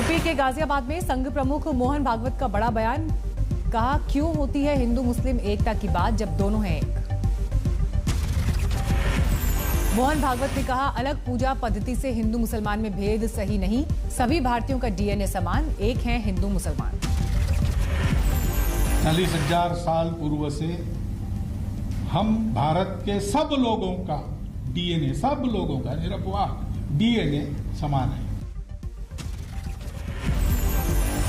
UP के गाजियाबाद में संघ प्रमुख मोहन भागवत का बड़ा बयान। कहा, क्यों होती है हिंदू मुस्लिम एकता की बात जब दोनों हैं एक। मोहन भागवत ने कहा, अलग पूजा पद्धति से हिंदू मुसलमान में भेद सही नहीं, सभी भारतीयों का डीएनए समान, एक हैं हिंदू मुसलमान। 40,000 साल पूर्व से हम भारत के सब लोगों का डीएनए, सब लोगों का निरपवाह डीएनए समान है।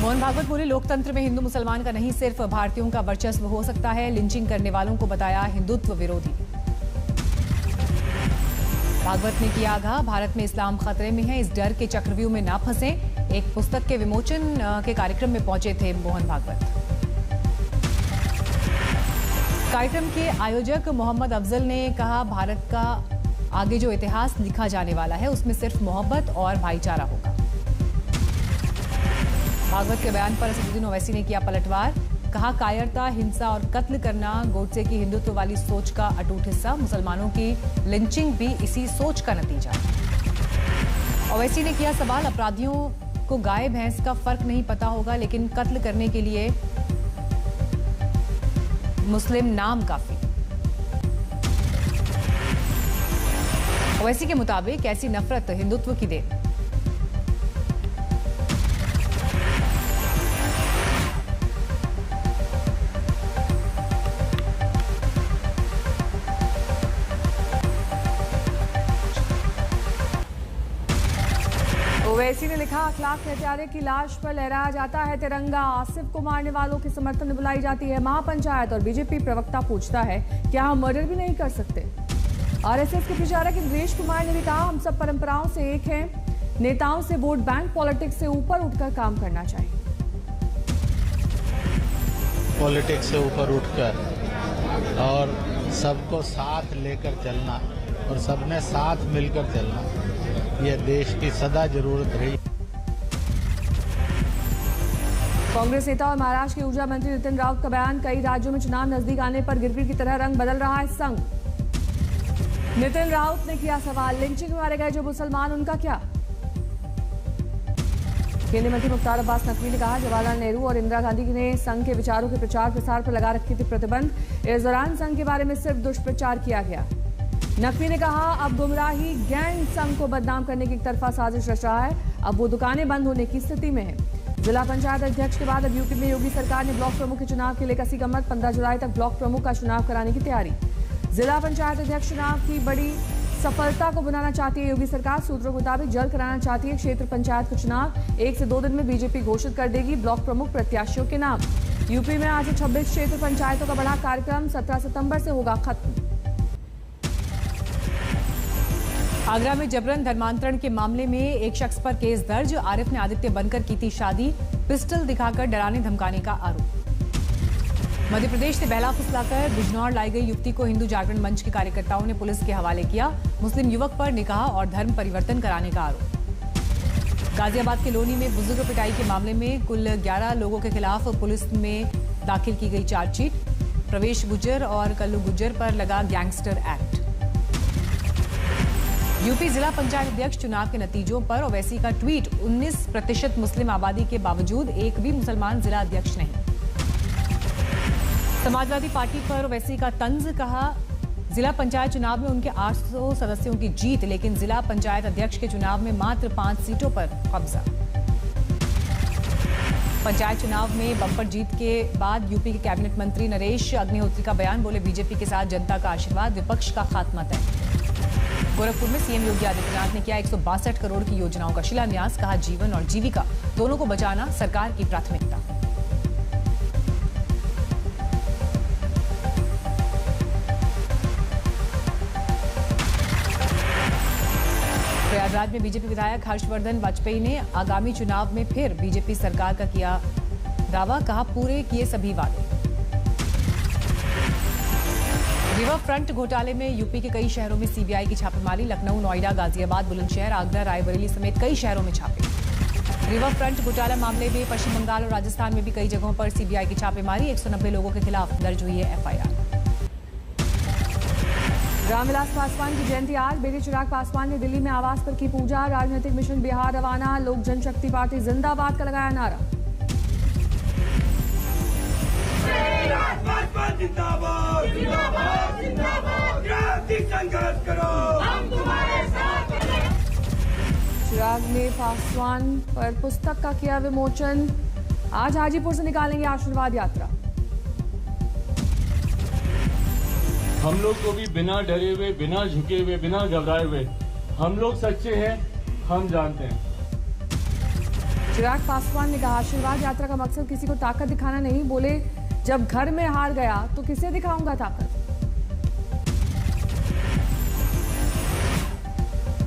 मोहन भागवत बोले, लोकतंत्र में हिंदू मुसलमान का नहीं सिर्फ भारतीयों का वर्चस्व हो सकता है। लिंचिंग करने वालों को बताया हिंदुत्व विरोधी। भागवत ने किया आगाह, भारत में इस्लाम खतरे में है, इस डर के चक्रव्यूह में ना फंसें। एक पुस्तक के विमोचन के कार्यक्रम में पहुंचे थे मोहन भागवत। कार्यक्रम के आयोजक मोहम्मद अफजल ने कहा, भारत का आगे जो इतिहास लिखा जाने वाला है उसमें सिर्फ मोहब्बत और भाईचारा होगा। भागवत के बयान पर असदुद्दीन ओवैसी ने किया पलटवार। कहा, कायरता, हिंसा और कत्ल करना गोडसे की हिंदुत्व वाली सोच का अटूट हिस्सा। मुसलमानों की लिंचिंग भी इसी सोच का नतीजा है। ओवैसी ने किया सवाल, अपराधियों को गाय भैंस का फर्क नहीं पता होगा, लेकिन कत्ल करने के लिए मुस्लिम नाम काफी। ओवैसी के मुताबिक ऐसी नफरत हिंदुत्व की देन। ओवैसी ने लिखा, अखलाक के हत्यारे की लाश पर लहराया जाता है तिरंगा। आसिफ को मारने वालों के समर्थन में बुलाई जाती है महापंचायत। और बीजेपी प्रवक्ता पूछता है, क्या हम मर्डर भी नहीं कर सकते। आरएसएस के प्रचारक इंद्रेश कुमार ने भी कहा, हम सब परंपराओं से एक हैं, नेताओं से वोट बैंक पॉलिटिक्स से ऊपर उठकर काम करना चाहिए। पॉलिटिक्स से ऊपर उठकर और सबको साथ लेकर चलना और सबने साथ मिलकर चलना, यह देश की सदा जरूरत रही। कांग्रेस नेता और महाराष्ट्र के ऊर्जा मंत्री नितिन राउत का बयान, कई राज्यों में चुनाव नजदीक आने पर गिरगिट की तरह रंग बदल रहा है संघ। नितिन राउत ने किया सवाल, लिंचिंग में मारे गए जो मुसलमान, उनका क्या। केंद्रीय मंत्री मुख्तार अब्बास नकवी ने कहा, जवाहरलाल नेहरू और इंदिरा गांधी ने संघ के विचारों के प्रचार प्रसार पर लगा रखे थे प्रतिबंध। इस दौरान संघ के बारे में सिर्फ दुष्प्रचार किया गया। नकवी ने कहा, अब गुमराही गैंग संघ को बदनाम करने की एक तरफा साजिश रच रहा है। अब वो दुकानें बंद होने की स्थिति में है। जिला पंचायत अध्यक्ष के बाद अब यूपी में योगी सरकार ने ब्लॉक प्रमुख के चुनाव के लिए कसी कमर। 15 जुलाई तक ब्लॉक प्रमुख का चुनाव कराने की तैयारी। जिला पंचायत अध्यक्ष चुनाव की बड़ी सफलता को बनाना चाहती है योगी सरकार। सूत्रों के मुताबिक जल्द कराना चाहती है क्षेत्र पंचायत का चुनाव। 1 से 2 दिन में बीजेपी घोषित कर देगी ब्लॉक प्रमुख प्रत्याशियों के नाम। यूपी में आज 26 क्षेत्र पंचायतों का बड़ा कार्यक्रम 17 सितंबर से होगा खत्म। आगरा में जबरन धर्मांतरण के मामले में एक शख्स पर केस दर्ज। आरिफ ने आदित्य बनकर की थी शादी, पिस्टल दिखाकर डराने धमकाने का आरोप। मध्य प्रदेश से बहला फुसलाकर बिजनौर लाई गई युवती को हिंदू जागरण मंच के कार्यकर्ताओं ने पुलिस के हवाले किया। मुस्लिम युवक पर निकाह और धर्म परिवर्तन कराने का आरोप। गाजियाबाद के लोनी में बुजुर्ग पिटाई के मामले में कुल 11 लोगों के खिलाफ पुलिस में दाखिल की गई चार्जशीट। प्रवेश गुज्जर और कल्लू गुज्जर पर लगा गैंगस्टर एक्ट। यूपी जिला पंचायत अध्यक्ष चुनाव के नतीजों पर ओवैसी का ट्वीट, 19% मुस्लिम आबादी के बावजूद एक भी मुसलमान जिला अध्यक्ष नहीं। समाजवादी पार्टी पर ओवैसी का तंज, कहा, जिला पंचायत चुनाव में उनके 800 सदस्यों की जीत, लेकिन जिला पंचायत अध्यक्ष के चुनाव में मात्र 5 सीटों पर कब्जा। पंचायत चुनाव में बम्पर जीत के बाद यूपी के कैबिनेट मंत्री नरेश अग्निहोत्री का बयान, बोले, बीजेपी के साथ जनता का आशीर्वाद, विपक्ष का खात्मा तय। गोरखपुर में सीएम योगी आदित्यनाथ ने किया 162 करोड़ की योजनाओं का शिलान्यास। कहा, जीवन और जीविका दोनों को बचाना सरकार की प्राथमिकता। प्रयागराज में बीजेपी विधायक हर्षवर्धन वाजपेयी ने आगामी चुनाव में फिर बीजेपी सरकार का किया दावा। कहा, पूरे किए सभी वादे। रिवर फ्रंट घोटाले में यूपी के कई शहरों में सीबीआई की छापेमारी। लखनऊ, नोएडा, गाजियाबाद, बुलंदशहर, आगरा, रायबरेली समेत कई शहरों में छापे। रिवर फ्रंट घोटाला मामले में पश्चिम बंगाल और राजस्थान में भी कई जगहों पर सीबीआई की छापेमारी। 190 लोगों के खिलाफ दर्ज हुई है एफआईआर। रामविलास पासवान की जयंती आज। बेटे चिराग पासवान ने दिल्ली में आवास पर की पूजा। राजनीतिक मिशन बिहार रवाना। लोक जनशक्ति पार्टी जिंदाबाद का लगाया नारा। चिराग ने पासवान पर पुस्तक का किया विमोचन। आज हाजीपुर से निकालेंगे आशीर्वाद यात्रा। हम लोग को भी बिना डरे हुए, बिना झुके हुए, बिना घबराए हुए, हम लोग सच्चे हैं, हम जानते हैं। चिराग पासवान ने कहा आशीर्वाद यात्रा का मकसद किसी को ताकत दिखाना नहीं। बोले जब घर में हार गया तो किसे दिखाऊंगा ताकत।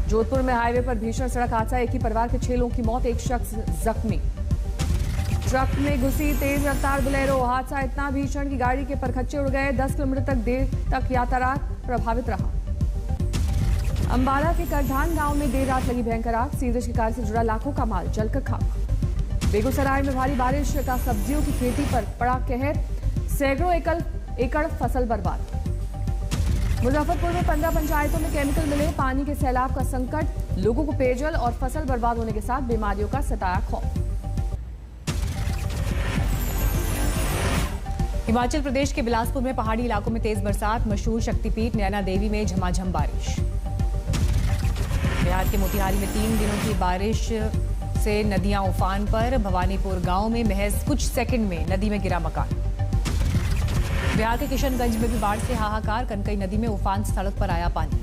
जोधपुर में हाईवे पर भीषण सड़क हादसा। एक ही परिवार के 6 लोगों की मौत, एक शख्स जख्मी। ट्रक में घुसी तेज रफ्तार बोलेरो। हादसा इतना भीषण कि गाड़ी के परखच्चे उड़ गए। 10 किलोमीटर देर तक यातायात प्रभावित रहा। अंबाला के करधान गांव में देर रात लगी भयंकर आग। सीवरेज के कार्य से जुड़ा लाखों का माल जलकर खाक। बेगूसराय में भारी बारिश का सब्जियों की खेती पर पड़ा कहर। सैकड़ों एकड़ फसल बर्बाद। मुजफ्फरपुर में 15 पंचायतों में केमिकल मिले। पानी के सैलाब का संकट। लोगों को पेयजल और फसल बर्बाद होने के साथ बीमारियों का सताया खौफ। हिमाचल प्रदेश के बिलासपुर में पहाड़ी इलाकों में तेज बरसात। मशहूर शक्तिपीठ नैना देवी में झमाझम बारिश। बिहार के मोतिहारी में 3 दिनों की बारिश से नदियां उफान पर। भवानीपुर गांव में महज कुछ सेकंड में नदी में गिरा मकान। बिहार के किशनगंज में भी बाढ़ से हाहाकार। कनकई नदी में उफान से सड़क पर आया पानी।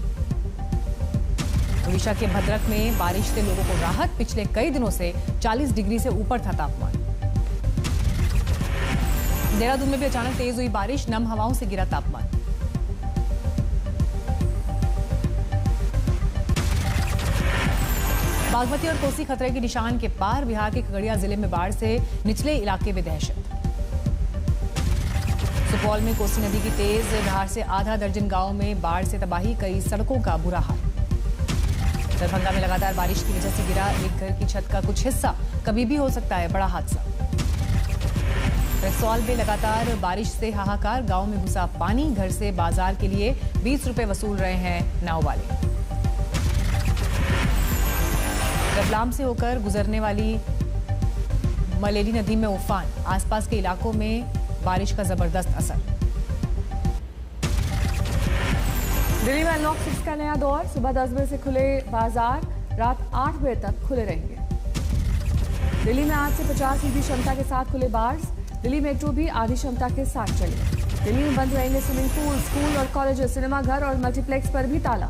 ओडिशा के भद्रक में बारिश से लोगों को राहत। पिछले कई दिनों से 40 डिग्री से ऊपर था तापमान। देहरादून में भी अचानक तेज हुई बारिश। नम हवाओं से गिरा तापमान। बागमती और कोसी खतरे के निशान के पार। बिहार के खगड़िया जिले में बाढ़ से निचले इलाके में दहशत। सुपौल में कोसी नदी की तेज धार से आधा दर्जन गांव में बाढ़ से तबाही। कई सड़कों का बुरा हाल। दरभंगा में लगातार बारिश की वजह से गिरा एक घर की छत का कुछ हिस्सा। कभी भी हो सकता है बड़ा हादसा। रक्सौल में लगातार बारिश से हाहाकार। गांव में घुसा पानी। घर से बाजार के लिए 20 रुपए वसूल रहे हैं नाव वाले। रतलाम से होकर गुजरने वाली मलेरी नदी में उफान। आसपास के इलाकों में बारिश का जबरदस्त असर। दिल्ली में अनलॉक 6 का नया दौर। सुबह 10 बजे से खुले बाजार। रात 8 बजे तक खुले रहेंगे। दिल्ली में आज से 50% क्षमता के साथ खुले बार्स। दिल्ली मेट्रो भी आधी क्षमता के साथ चलेगी। दिल्ली में बंद रहेंगे स्विमिंग पूल, स्कूल और कॉलेज, सिनेमाघर और मल्टीप्लेक्स पर भी ताला।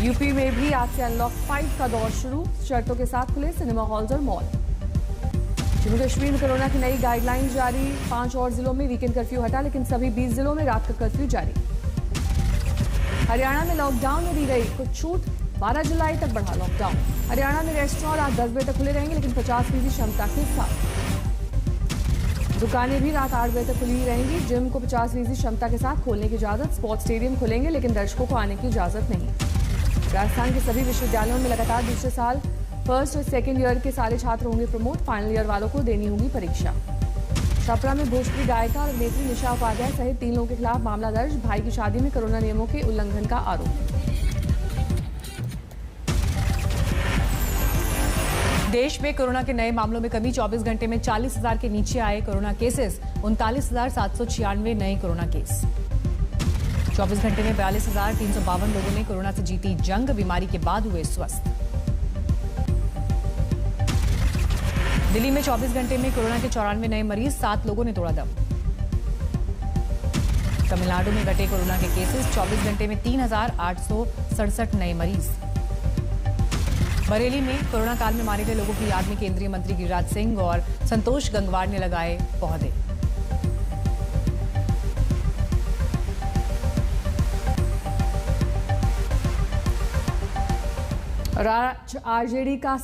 यूपी में भी आज से अनलॉक 5 का दौर शुरू। शर्तों के साथ खुले सिनेमा हॉल्स और मॉल। जम्मू कश्मीर में कोरोना की नई गाइडलाइन जारी। 5 और जिलों में वीकेंड कर्फ्यू हटा, लेकिन सभी 20 जिलों में रात का कर्फ्यू जारी। हरियाणा में लॉकडाउन में दी गई कुछ छूट। 12 जुलाई तक बढ़ा लॉकडाउन। हरियाणा में रेस्टोरेंट रात 10 बजे तक खुले रहेंगे, लेकिन 50% क्षमता के साथ। दुकानें भी रात 8 बजे तक खुली रहेंगी। जिम को 50% क्षमता के साथ खोलने की इजाजत। स्पोर्ट्स स्टेडियम खुलेंगे, लेकिन दर्शकों को आने की इजाजत नहीं। राजस्थान के सभी विश्वविद्यालयों में लगातार दूसरे साल फर्स्ट और सेकेंड ईयर के सारे छात्र होंगे प्रमोट। फाइनल ईयर वालों को देनी होगी परीक्षा। छपरा में भोजपुरी गायिका और अभिनेत्री निशा उपाध्याय सहित 3 लोगों के खिलाफ मामला दर्ज। भाई की शादी में कोरोना नियमों के उल्लंघन का आरोप। देश में कोरोना के नए मामलों में कमी। 24 घंटे में 40,000 के नीचे आए कोरोना केसेस। 39,796 नए कोरोना केस। 24 घंटे में 42,352 लोगों ने कोरोना से जीती जंग। बीमारी के बाद हुए स्वस्थ। दिल्ली में 24 घंटे में कोरोना के 94 नए मरीज। 7 लोगों ने तोड़ा दम। तमिलनाडु में घटे कोरोना के केसेस। 24 घंटे में 3,867 नए मरीज। बरेली में कोरोना काल में मारे गए लोगों की याद में केंद्रीय मंत्री गिरिराज सिंह और संतोष गंगवार ने लगाए पौधे। आरजेडी का